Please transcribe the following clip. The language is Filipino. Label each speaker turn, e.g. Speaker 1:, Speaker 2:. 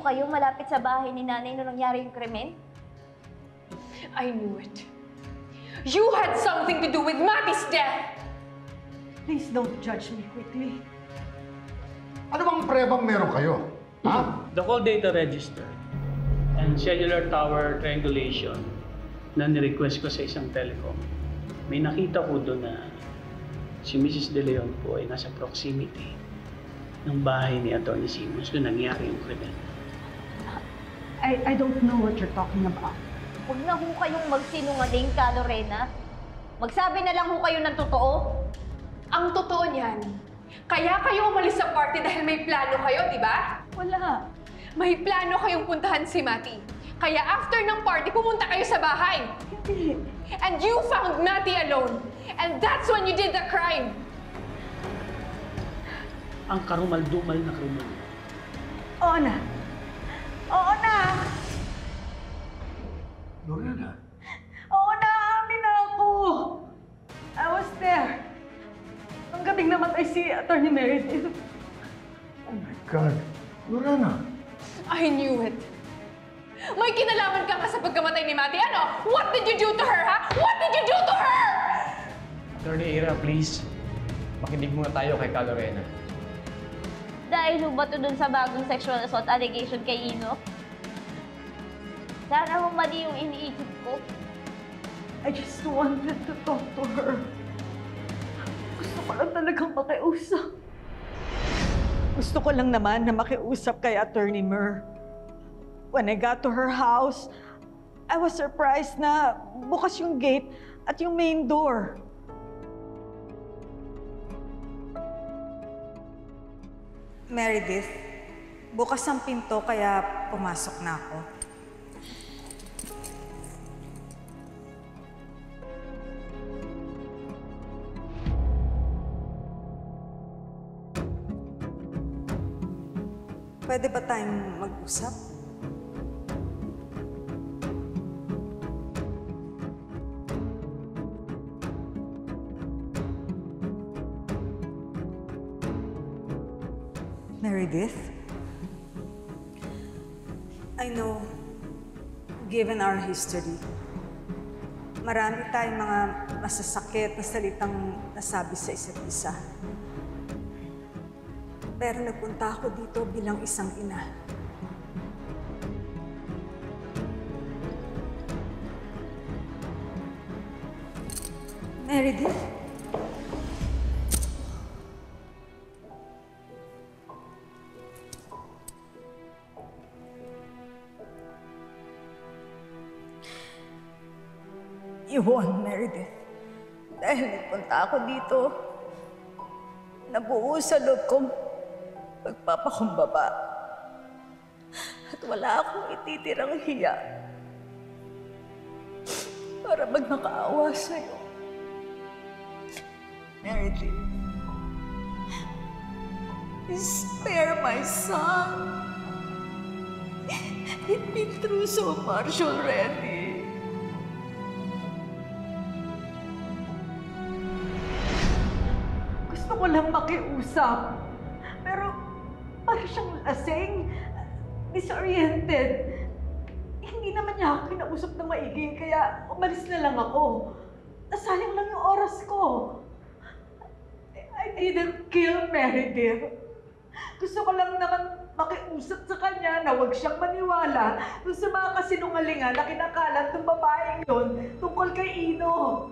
Speaker 1: kayo malapit sa bahay ni nanay nung nangyari yung krimen?
Speaker 2: I knew it. You had something to do with Matty's death!
Speaker 3: Please don't judge me quickly.
Speaker 4: Ano bang prebang meron kayo? Ha?
Speaker 5: The call data register and cellular tower triangulation na nirequest ko sa isang telecom. May nakita ko doon na si Mrs. De Leon po ay nasa proximity ng bahay ni Atty. Simmons doon nangyari yung krimen.
Speaker 3: I don't know what you're talking about.
Speaker 1: Huwag na ho kayong magsinungaling ka, Lorena. Magsabi na lang ho kayo ng totoo.
Speaker 2: Ang totoo niyan, kaya kayo umalis sa party dahil may plano kayo, di ba?
Speaker 3: Wala.
Speaker 2: May plano kayong puntahan si Matty. Kaya after ng party, pumunta kayo sa bahay.
Speaker 3: Hindi.
Speaker 2: And you found Matty alone. And that's when you did the crime.
Speaker 5: Ang karumal-dumal na krimen.
Speaker 3: Oo na. Oo na.
Speaker 4: Lorena,
Speaker 3: Oo na, amin na ako. I was there. Ang gabing namatay si Atty. Meredith.
Speaker 4: oh my God. Lorena,
Speaker 2: I knew it. May kinalaman ka nga sa pagkamatay ni Matty. Ano? What did you do to her, ha? What did you do to her?
Speaker 6: Attorney Ira, please. Makinig muna tayo kay Ka Lorena.
Speaker 1: Dahil ho ba ito dun sa bagong sexual assault allegation kay Ino? Sana ho mali yung iniisip ko.
Speaker 3: I just wanted to talk to her. Gusto ko lang talagang makiusap. Gusto ko lang naman na makiusap kay Attorney Mer. When I got to her house, I was surprised na bukas yung gate at yung main door.
Speaker 7: Meredith, bukas ang pinto kaya pumasok na ako. Pwede ba tayong mag-usap? Meredith? I know, given our history, marami tayong mga masasakit na salitang nasabi sa isa't isa. Pero nagpunta ako dito bilang isang ina. Meredith? You won, Meredith. Dahil nagpunta ako dito, nabuo sa loob kong pagpapakumbaba. At wala akong ititirang hiya para magmakaawa sa'yo. Meredith, spare my son. He's been through so much already.
Speaker 3: Gusto ko lang makiusap. Pero parang siyang lasing, disoriented. Hindi naman niya ako kinausap na maigi, kaya umalis na lang ako. Nasayang lang yung oras ko. I didn't kill Meredith. Gusto ko lang naman makiusap sa kanya na huwag siyang maniwala dun sa mga kasinungalingan na kinakalat ng babaeng yun tungkol kay Ino.